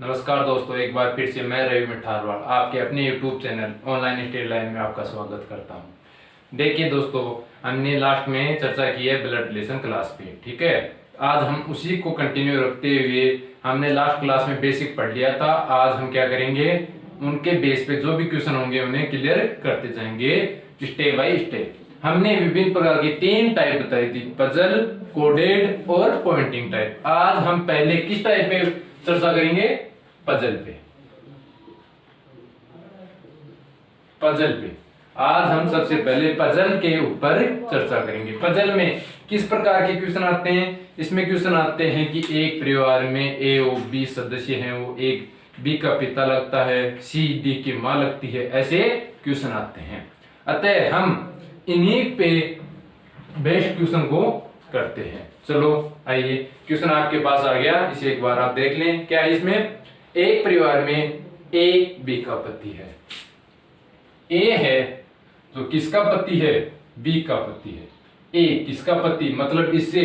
नमस्कार दोस्तों, एक बार फिर से मैं रवि मिठारवाल आपके अपने YouTube channel online study line में आपका स्वागत करता हूं। देखिए दोस्तों, हमने लास्ट में चर्चा की है ब्लड रिलेशन क्लास पे, ठीक है। आज हम उसी को कंटिन्यू रखते हुए हमने लास्ट क्लास में बेसिक पढ़ लिया था। आज हम क्या करेंगे, उनके बेस पे जो भी क्वेश्चन होंगे उन्हें क्लियर करते जाएंगे स्टेप बाय स्टेप। हमने विभिन्न प्रकार की 3 टाइप बताई थी, पजल, कोडेड और पॉइंटिंग टाइप। आज हम पहले किस टाइप पे चर्चा करेंगे? पजल पे। आज हम सबसे पहले पजल के ऊपर चर्चा करेंगे। पजल में किस प्रकार के क्वेश्चन आते हैं? इसमें क्वेश्चन आते हैं कि एक परिवार में ए और बी सदस्य हैं, वो एक बी का पिता लगता है, सी डी की माँ लगती है, ऐसे क्वेश्चन आते हैं। अतः हम इन्हीं पे बेस्ट क्वेश्चन को करते हैं। चलो आइए, क्वेश्चन आपके पास आ गया, इसे एक बार आप देख लें। क्या है इसमें? एक परिवार में ए बी का पति है। ए है जो किसका पति है? बी का पति है। ए किसका पति, मतलब इससे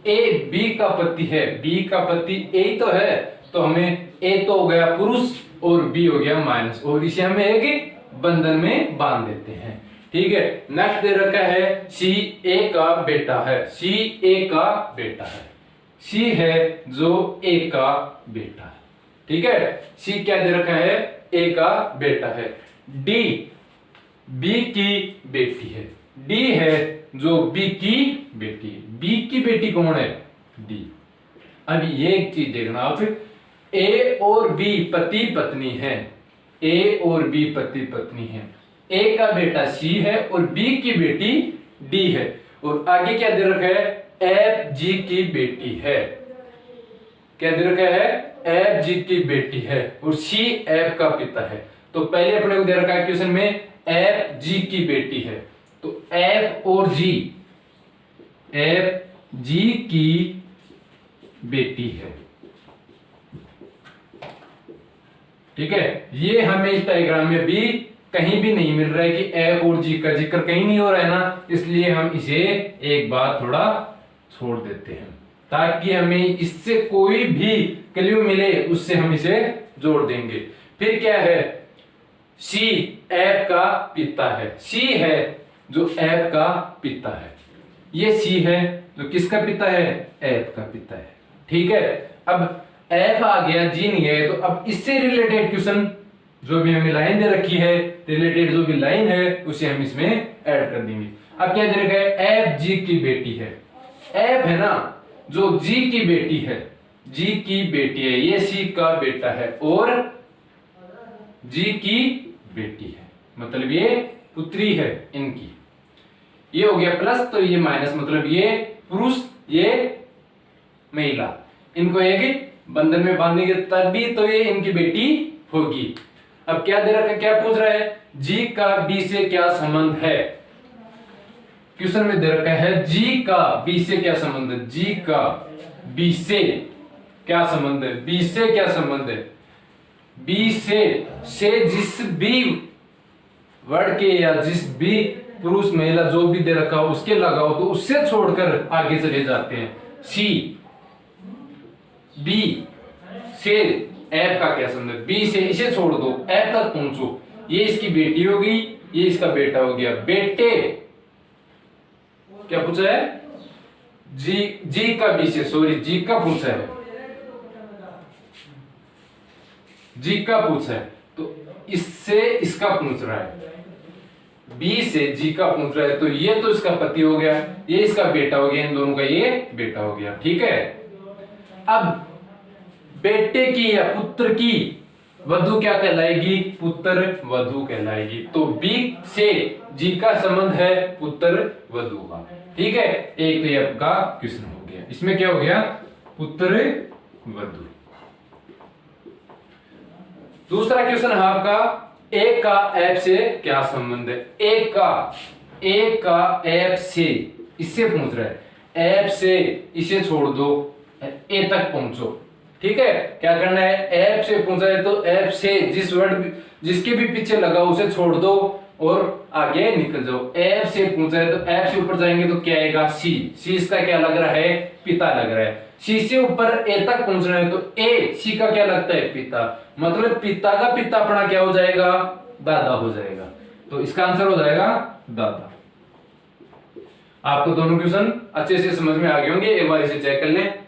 ए बी का पति है, बी का पति ए तो है, तो हमें ए तो हो गया पुरुष और बी हो गया माइनस, और इसे हमें एक बंधन में बांध देते हैं, ठीक है। नेक्स्ट दे रखा है सी ए का बेटा है। सी ए का बेटा है, सी है जो ए का बेटा है, ठीक है। सी क्या दे रखा है? ए का बेटा है। डी बी की बेटी है। डी है जो बी की बेटी है। बी की बेटी कौन है? डी। अब ये एक चीज देखना आप, ए और बी पति पत्नी है। ए और बी पति पत्नी है। ए का बेटा सी है और बी की बेटी डी है, और आगे क्या दे रखा है? एफ जी की बेटी है। क्या दे रखा है? एफ जी की बेटी है, और सी एफ का पिता है। तो पहले अपने को दे रखा है क्वेश्चन में एफ जी की बेटी है, तो एफ और जी, एफ जी की बेटी है, ठीक है। ये हमें इस डायग्राम में भी कहीं भी नहीं मिल रहा है कि एफ और जी का जिक्र कहीं नहीं हो रहा है ना, इसलिए हम इसे एक बार थोड़ा छोड़ देते हैं ताकि हमें इससे कोई भी क्लू मिले, उससे हम इसे जोड़ देंगे। फिर क्या है? सी एफ का पिता है। सी है जो एफ का पिता है। ये सी है जो किसका पिता है? एफ का पिता है, ठीक है। अब एफ आ गया, जी नहीं है, तो अब इससे रिलेटेड क्वेश्चन जो भी हमें लाइन दे रखी है, रिलेटेड जो भी लाइन है उसे हम इसमें ऐड कर देंगे। अब क्या दे रखा है? एफ जी की बेटी है। एफ है ना जो जी की बेटी है, जी की बेटी है, ये सी का बेटा है और जी की बेटी है, मतलब ये पुत्री है इनकी। ये हो गया प्लस, तो ये माइनस, मतलब ये पुरुष ये महिला, इनको एक बंधन में बांधेंगे तभी तो ये इनकी बेटी होगी। अब क्या दे रखा है? क्या पूछ रहा है? जी का बी से क्या संबंध है? क्वेश्चन में दे रखा है जी का बी से क्या संबंध है? जी का बी से क्या संबंध है? बी से क्या संबंध है? बी से जिस भी वर्ड के या जिस भी पुरुष महिला जो भी दे रखा हो उसके लगाओ, तो उससे छोड़कर आगे चले जाते हैं। सी बी से एफ का क्या संबंध है? बी से इसे छोड़ दो, एफ तक पहुंचो। ये इसकी बेटी होगी, ये इसका बेटा हो गया। बेटे क्या पूछा है? जी का बी से, सॉरी जी का पूछा है, जी का पूछा है, तो इससे इसका पूछ रहा है। बी से जी का पूछ रहा है, तो ये तो इसका पति हो गया, ये इसका बेटा हो गया, इन दोनों का ये बेटा हो गया, ठीक है। अब बेटे की या पुत्र की वधु क्या कहलाएगी? पुत्र वधु कहलाएगी। तो बी से जी का संबंध है पुत्र वधु का, ठीक है। एक तो ये आपका क्वेश्चन हो गया। इसमें क्या हो गया? पुत्र वधु। दूसरा क्वेश्चन है आपका ए का एफ से क्या संबंध है? ए का एफ से, इससे पूछ रहा है। एफ से इसे छोड़ दो, ए तक पहुंचो, ठीक है। क्या करना है? एफ से पूछा है तो एफ से जिस वर्ड जिसके भी पीछे लगा उसे छोड़ दो और आगे निकल जाओ। एफ से पूछा है तो एफ से ऊपर जाएंगे तो क्या आएगा? सी। सी इसका क्या लग रहा है? पिता लग रहा है। सी से ऊपर ए तक पहुंचना है तो ए सी का क्या लगता है पिता, मतलब पिता का पिता अपना क्या हो जाएगा, दादा हो जाएगा। तो इसका आंसर हो जाएगा दादा। आपको दोनों क्वेश्चन अच्छे से समझ में आ गए होंगे, एक बार इसे चेक कर लें।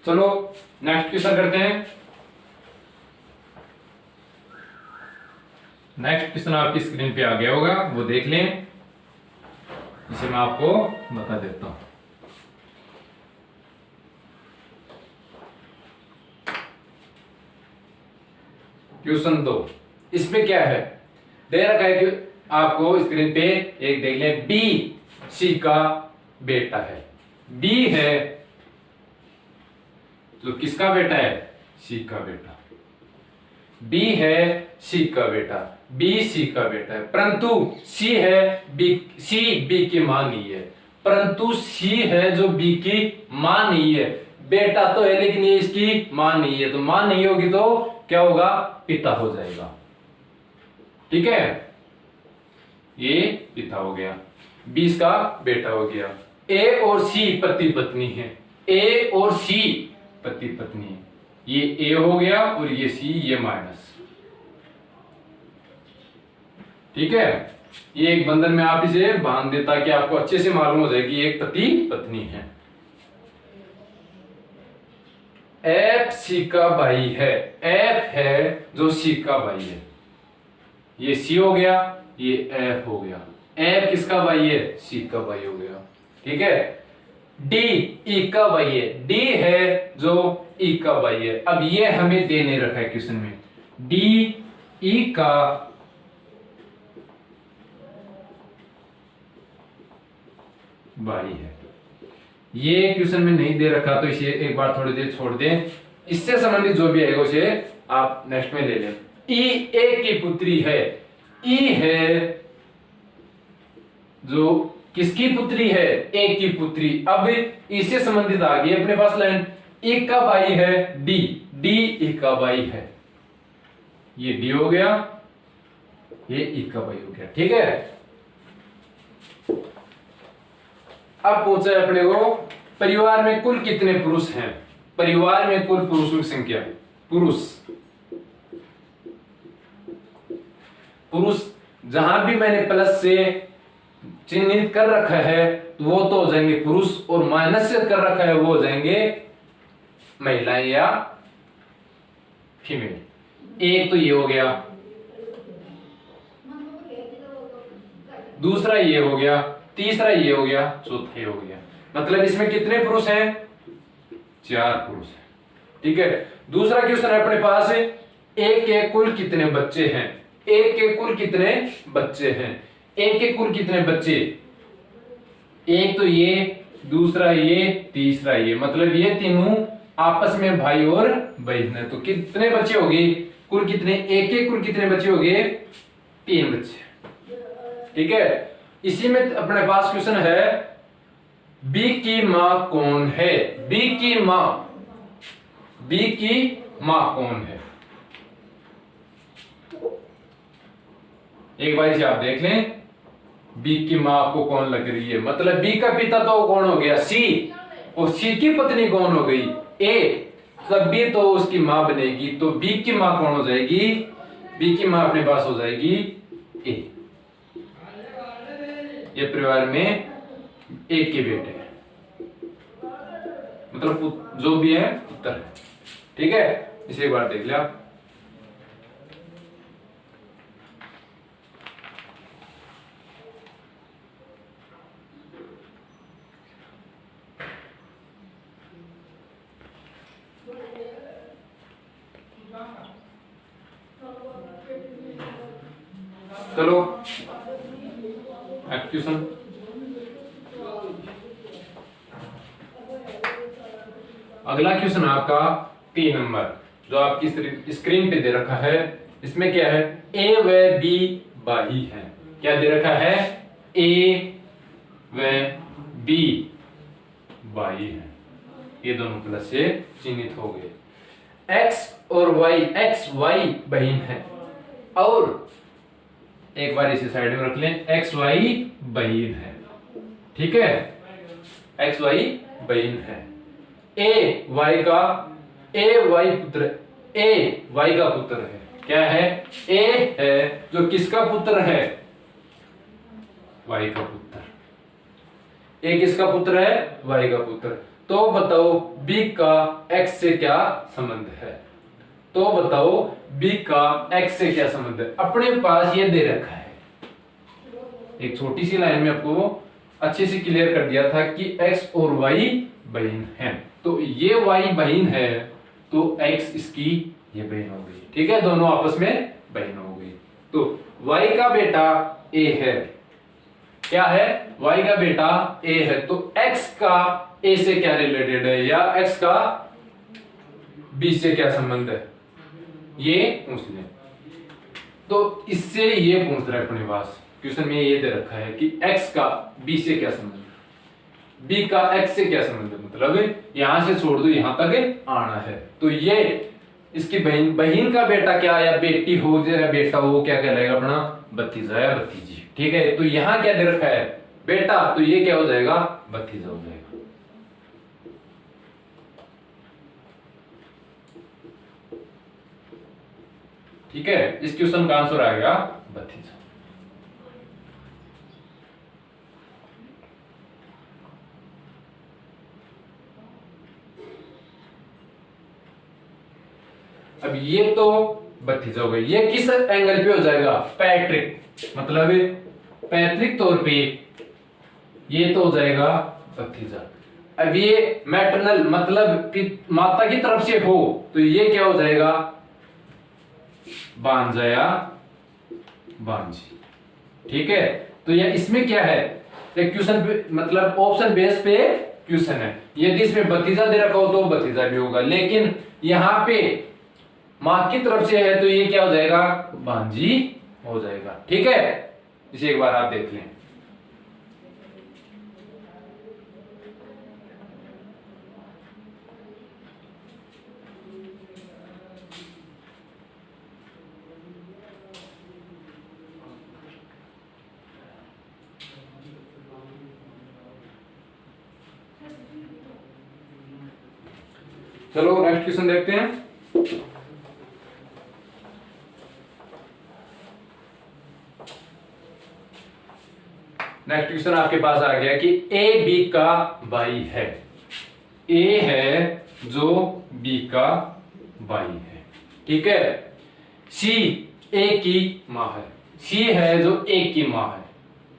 चलो नेक्स्ट क्वेश्चन करते हैं। नेक्स्ट क्वेश्चन आपकी स्क्रीन पे आ गया होगा, वो देख लें, इसे मैं आपको बता देता हूं। क्वेश्चन 2, इसमें क्या है, दे रखा है कि आपको स्क्रीन पे एक देख लें, बी सी का बेटा है। बी है तो किसका बेटा है, सी का बेटा। बी है सी का बेटा, बी सी का बेटा है, परंतु सी है बी, सी बी की मां नहीं है, परंतु सी है जो बी की मां नहीं है। बेटा तो है लेकिन ये इसकी मां नहीं है, तो मां नहीं होगी तो क्या होगा, पिता हो जाएगा। ठीक है, ये पिता हो गया, बी इसका बेटा हो गया। ए और सी पति पत्नी है, ए और सी पति पत्नी है, ये ए हो गया और ये सी, ये माइनस। ठीक है, ये एक बंधन में आप इसे बांध दे ताकि आपको अच्छे से मालूम हो जाए कि एक पति पत्नी है। एफ सी का भाई है, एफ है जो सी का भाई है, ये सी हो गया, ये एफ हो गया। एफ किसका भाई है, सी का भाई हो गया। ठीक है, डी ई का भाई है, डी है जो ई का भाई है। अब ये हमें दे नहीं रखा है क्वेश्चन में, डी ई का भाई है, ये क्वेश्चन में नहीं दे रखा तो इसे एक बार थोड़ी देर छोड़ दें, इससे संबंधित जो भी आएगा उसे आप नेक्स्ट में ले लें। ई ए की पुत्री है, ई है जो किसकी पुत्री है, ए की पुत्री। अब इससे संबंधित आ गई अपने पास लाइन, ए का भाई है डी, डी ए का भाई है, ये डी हो गया, ये ई का भाई हो गया। ठीक है, अब पूछा है अपने को परिवार में कुल कितने पुरुष हैं, परिवार में कुल पुरुषों की संख्या, पुरुष जहां भी मैंने प्लस से चिन्हित कर रखा है तो वो तो हो जाएंगे पुरुष, और माइनस से कर रखा है वो हो जाएंगे महिलाएं या फीमेल। एक तो ये हो गया, दूसरा ये हो गया, तीसरा ये हो गया, चौथा ये हो गया। मतलब इसमें कितने पुरुष हैं, 4 पुरुष हैं। ठीक है, दूसरा क्वेश्चन है अपने पास, एक के कुल कितने बच्चे हैं, एक के कुल कितने बच्चे हैं, एक के कुल कितने बच्चे, एक तो ये, दूसरा ये, तीसरा ये, मतलब ये तीनों आपस में भाई और बहन है। तो कितने बच्चे हो गए, कुल कितने, एक के कुल कितने बच्चे हो गए, 3 बच्चे। ठीक है, इसी में अपने पास क्वेश्चन है बी की मां कौन है, बी की मां, बी की मां कौन है। एक बार इसे आप देख लें, बी की मां आपको कौन लग रही है, मतलब बी का पिता तो कौन हो गया, सी, और सी की पत्नी कौन हो गई, ए, तब बी तो उसकी मां बनेगी, तो बी की मां कौन हो जाएगी, बी की मां अपने पास हो जाएगी ए। ये परिवार में एक के बेटे हैं, मतलब जो भी है पुत्र है। ठीक है, इसे एक बार देख लिया। चलो क्वेश्चन अगला क्वेश्चन आपका 3 नंबर जो आपकी स्क्रीन पे दे रखा है। इसमें क्या है, ए व बी भाई हैं, क्या दे रखा है, ए व बी वाई है, ये दोनों प्लस से चिन्हित हो गए। एक्स और वाई, एक्स वाई बहिन है, और एक बार इसे साइड में रख लें, एक्स वाई बहिन है, ठीक है, एक्स वाई बहिन है। ए वाई पुत्र, ए वाई का पुत्र है, क्या है, ए है जो किसका पुत्र है, वाई का पुत्र, ए किसका पुत्र है, वाई का पुत्र। तो बताओ बी का एक्स से क्या संबंध है, तो बताओ बी का एक्स से क्या संबंध है। अपने पास ये दे रखा है, एक छोटी सी लाइन में आपको अच्छे से क्लियर कर दिया था कि एक्स और वाई बहन है, तो ये वाई बहन है तो एक्स इसकी ये बहन हो गई, ठीक है, दोनों आपस में बहन हो गई। तो वाई का बेटा ए है, क्या है, वाई का बेटा ए है, तो एक्स का ए से क्या रिलेटेड है, या एक्स का बी से क्या संबंध है, ये पूछ लें। तो इससे ये पूछ रहा है अपने पास, क्वेश्चन में ये दे रखा है कि x का b से क्या संबंध है, b का x से क्या संबंध है, मतलब यहां से छोड़ दो यहां तक आना है। तो ये इसकी बहन का बेटा क्या, या बेटी हो या बेटा हो, क्या कहलाएगा अपना, भतीजा या भतीजी, ठीक है। तो यहां क्या दे रखा है, बेटा, तो ये क्या हो जाएगा, भतीजा हो जाएगा। ठीक है, इस क्वेश्चन का आंसर आ गया भतीजा। अब ये तो भतीजा हो गई, ये किस एंगल पे हो जाएगा, पैट्रिक, मतलब पैतृक तौर पे ये तो हो जाएगा भतीजा। अब ये मैटरनल मतलब माता की तरफ से हो तो ये क्या हो जाएगा, भांजा या भांजी, ठीक है। तो ये इसमें क्या है, क्वेश्चन पे मतलब ऑप्शन बेस पे क्वेश्चन है, यदि इसमें भतीजा दे रखा हो तो भतीजा भी होगा, लेकिन यहां पे मां की तरफ से है तो ये क्या हो जाएगा, भांजी हो जाएगा, ठीक है। इसे एक बार आप देख लें। चलो नेक्स्ट क्वेश्चन देखते हैं। नेक्स्ट क्वेश्चन आपके पास आ गया कि ए बी का भाई है, ए है जो बी का भाई है, ठीक है। सी ए की मां है, सी है जो ए की मां है,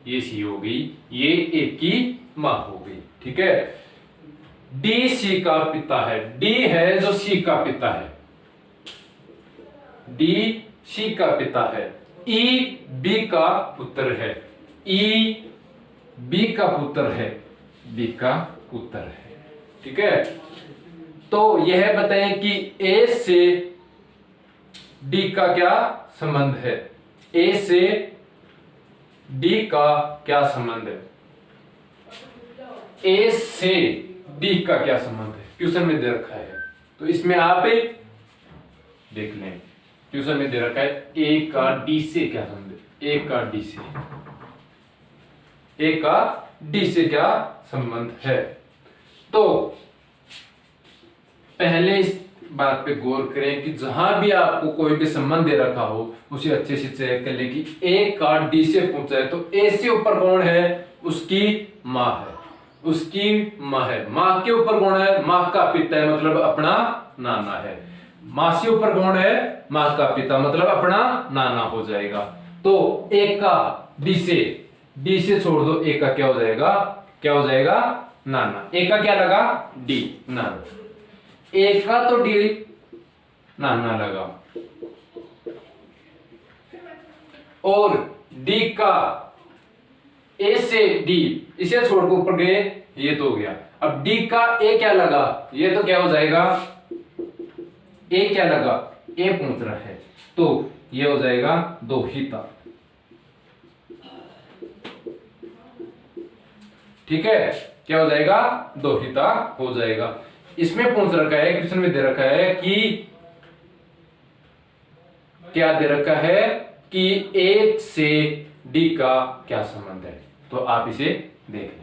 ये सी हो गई, ये ए की मां हो गई, ठीक है। डी सी का पिता है, डी है जो सी का पिता है, डी सी का पिता है। ई बी का पुत्र है, ई बी का पुत्र है, बी का पुत्र है, ठीक है। तो यह बताएं कि ए से डी का क्या संबंध है, ए से डी का क्या संबंध है, ए से डी का क्या संबंध है, क्वेश्चन में दे रखा है। तो इसमें आप देख लें, क्वेश्चन में दे रखा है ए का डी से क्या संबंध है, ए का डी से, ए का डी से क्या संबंध है। तो पहले इस बात पे गौर करें कि जहां भी आपको कोई भी संबंध दे रखा हो उसे अच्छे से चेक कर लें कि ए का डी से पूछा है तो ए से ऊपर कौन है, उसकी मां है, उसकी मां है। मां के ऊपर कौन है, मां का पिता है, मतलब अपना नाना है। मां से ऊपर कौन है, मां का पिता, मतलब अपना नाना हो जाएगा। तो ए का डी से छोड़ दो, ए का क्या हो जाएगा, क्या हो जाएगा, नाना। ए का क्या लगा, डी, नाना। ए का तो डी नाना लगा, और डी का ए से डी, इसे छोड़कर ऊपर गए, ये तो हो गया। अब डी का ए क्या लगा, ये तो क्या हो जाएगा, ए क्या लगा, ए पूछ रहा है, तो ये हो जाएगा दोहिता, ठीक है, क्या हो जाएगा, दोहिता हो जाएगा। इसमें पूछ रखा है, क्वेश्चन में दे रखा है कि क्या दे रखा है कि 1 से D का क्या संबंध है, तो आप इसे देख लें।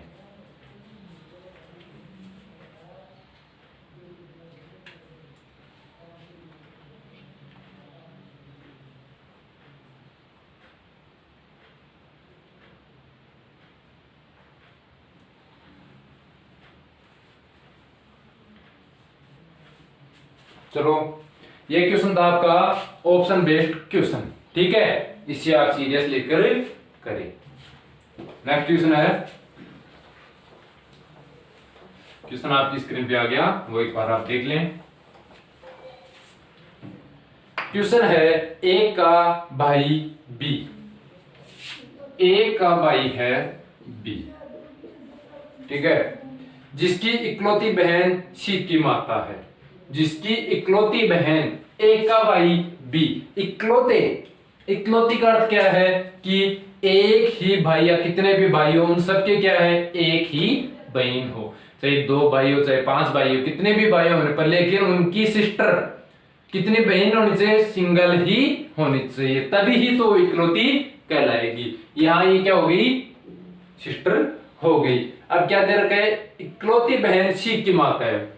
चलो, ये क्वेश्चन था आपका ऑप्शन बेस्ड क्वेश्चन, ठीक है, इससे आप सीरियस लेकर करें। नेक्स्ट क्वेश्चन है, क्वेश्चन आपकी स्क्रीन पे आ गया, वो एक बार आप देख लें। क्वेश्चन है, ए का भाई बी, ए का भाई है बी, ठीक है, जिसकी इकलौती बहन सी की माता है, जिसकी इकलौती बहन ए का भाई बी, इकलौते, इकलौती का अर्थ क्या है कि एक ही भाई या कितने भी भाई हो, उन सबके क्या है, एक ही बहन हो, चाहे 2 भाई हो चाहे 5 भाई हो, कितने भी भाई होने पर, लेकिन उनकी सिस्टर कितनी बहन होनी चाहिए, सिंगल ही होनी चाहिए, तभी ही तो इकलौती कहलाएगी। यहां ये क्या हो गई, सिस्टर हो गई। अब क्या दे रखा है, इकलौती बहन सी की माता है,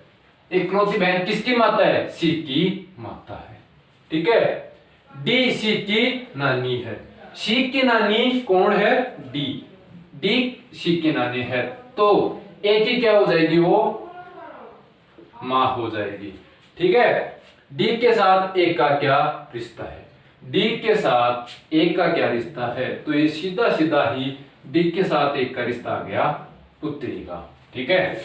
इकलौती बहन किसकी माता है, सी की माता है, ठीक है। डी सी की नानी है, सी की नानी कौन है, डी, डी सी की नानी है, तो ए की क्या हो जाएगी, वो मां हो जाएगी, ठीक है। डी के साथ ए का क्या रिश्ता है, डी के साथ ए का क्या रिश्ता है, तो ये सीधा सीधा ही डी के साथ ए का रिश्ता आ गया पुत्री का, ठीक है,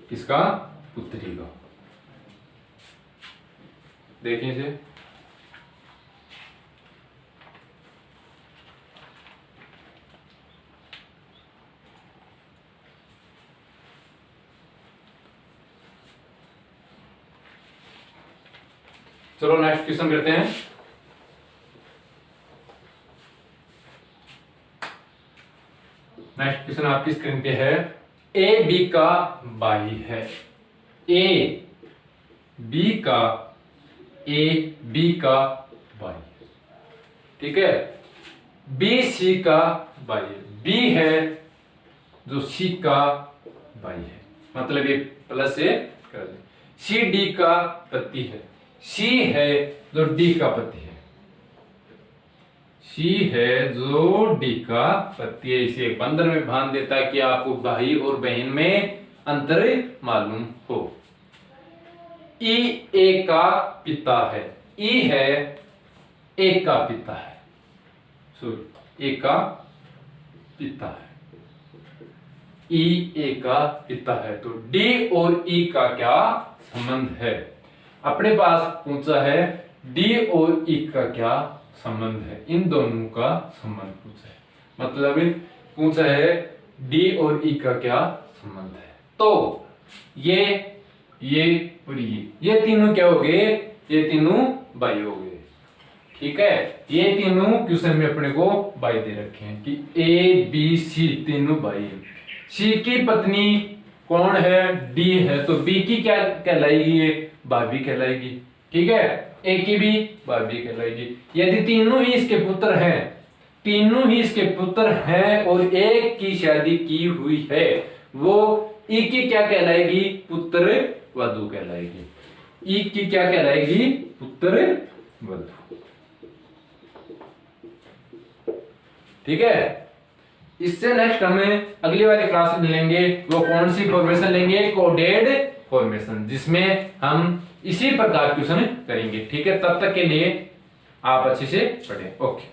किसका, पुत्री का। देखिए इसे, चलो नेक्स्ट क्वेश्चन करते हैं। नेक्स्ट क्वेश्चन आपकी स्क्रीन पे है, ए बी का भाई है, ए बी का भाई, ठीक है, बी सी का भाई है, बी है जो सी का भाई है, मतलब ये प्लस से कर दे, सी डी का पति है, सी है जो डी का पति है, सी है जो डी का पति है, इसे बंधन में बांध देता है कि आपको भाई और बहन में अंतर मालूम हो। ई ए का पिता है, ई है ए का पिता है, सॉरी ए का पिता है, ई ए का पिता है, तो डी और ई का क्या संबंध है, अपने पास पूछा है डी और ई का क्या संबंध है, इन दोनों का संबंध पूछा है, मतलब पूछा है डी और ई का क्या संबंध है, तो ये और ये तीनों क्या हो गए, ये तीनों भाई हो गए, ठीक है। ये तीनों क्वेश्चन में अपने को भाई दे रखे हैं कि ए बी सी तीनों भाई है, सी की पत्नी कौन है, डी है, तो बी की क्या कहलाएगी, ये भाभी कहलाएगी, ठीक है, ए की भी भाभी कहलाएगी। यदि तीनों ही इसके पुत्र हैं, तीनों ही इसके पुत्र हैं और एक की शादी की हुई है, वो ई की क्या कहलाएगी, पुत्र वधू कहलाएगी, ई की क्या कहलाएगी, पुत्र वधू, ठीक है। इससे नेक्स्ट हमें अगली वाली क्लास में लेंगे, वो कौन सी फॉर्मेशन लेंगे, कोडेड फॉर्मेशन, जिसमें हम इसी प्रकार क्वेश्चन करेंगे, ठीक है। तब तक के लिए आप अच्छे से पढ़ें, ओके।